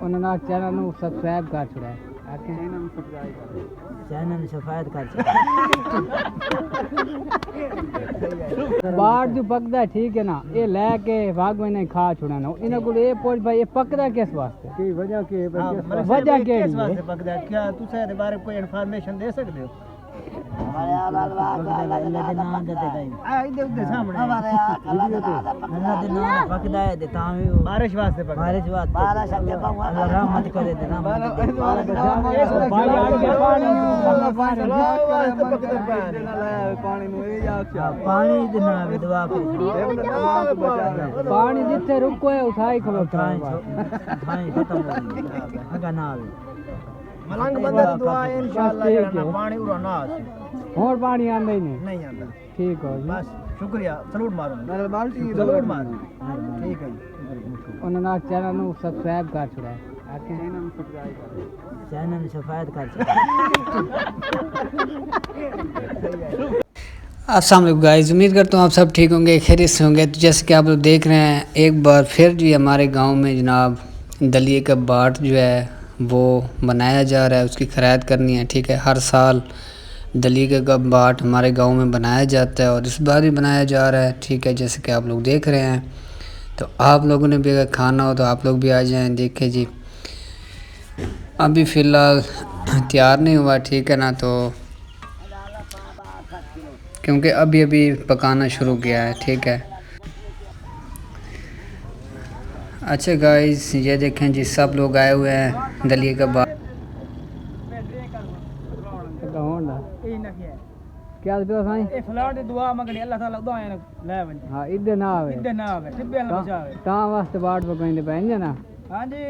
उन्होंने चैनल ਨੂੰ सब्सक्राइब कर छुड़ा है चैनल सफायत कर बाहर जो पकदा है ठीक है ना ये लेके भाग में नहीं खा छुड़ा ना इन्हें को ये पूछ भाई ये पकदा किस वास्ते की वजह के वजह के किस वास्ते पकदा क्या तुसे इस बारे कोई इंफॉर्मेशन दे सकते हो हमारे अल्लाह दे नाम दे दे आ इधर उधर सामने हमारे अल्लाह दे नाम पकदा है दे तां बारिश वास्ते पकदा बारिश वास्ते बारिश के अल्लाह रहमत करे दे नाम पानी नु ए आख्या पानी दे नाम दुआ पानी जिथे रुको है उठाई खलो थाई खत्म हो गई अगा ना आवे मलंग बंदे की दुआ है इंशाअल्लाह ना पानी उरा ना आसे और पानी आंदा ही नहीं आंदा ठीक हो बस शुक्रिया सलूट मारो मेरे बाल्टी सलूट मारो ठीक है उन्होंने चैनल नु सब्सक्राइब कर छुड़ा है चैनल सब्सक्राइब कर चैनल सफायत कर अस्सलाम वालेकुम गाइस उम्मीद करता हूँ आप सब ठीक होंगे खैरियत से होंगे। तो जैसे कि आप लोग देख रहे हैं एक बार फिर जो हमारे गांव में जनाब दलिए का बाट जो है वो बनाया जा रहा है, उसकी खैरात करनी है। ठीक है, हर साल दलिए का बाट हमारे गांव में बनाया जाता है और इस बार भी बनाया जा रहा है। ठीक है, जैसे कि आप लोग देख रहे हैं। तो आप लोगों ने भी अगर खाना हो तो आप लोग भी आ जाएं। देखें जी अभी फ़िलहाल तैयार नहीं हुआ, ठीक है ना, तो क्योंकि अभी अभी पकाना शुरू किया है। ठीक है, अच्छा गाइस ये देखें जी सब लोग आए हुए हैं दलिए का बाट क्या साईं ए फ्लैट दुआ मंगनी अल्लाह ताला दुआ ले वन हां इधर ना आवे टिब्बे ना बचावे ता वास्ते बाट पकाइंदे पैंजे ना हां जी।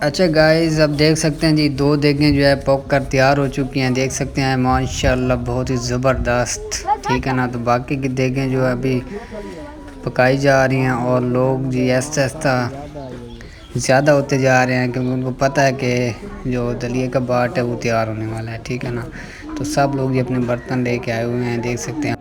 अच्छा गाइस अब देख सकते हैं जी दो देगें जो है पक कर तैयार हो चुकी हैं, देख सकते हैं माशाल्लाह बहुत ही ज़बरदस्त। ठीक है ना, तो बाकी की देगें जो है अभी पकाई जा रही हैं और लोग जी ऐसा ऐसा ज़्यादा होते जा रहे हैं क्योंकि उनको पता है कि जो दलिए का बाट है वो तैयार होने वाला है। ठीक है ना, तो सब लोग ये अपने बर्तन लेके आए हुए हैं, देख सकते हैं।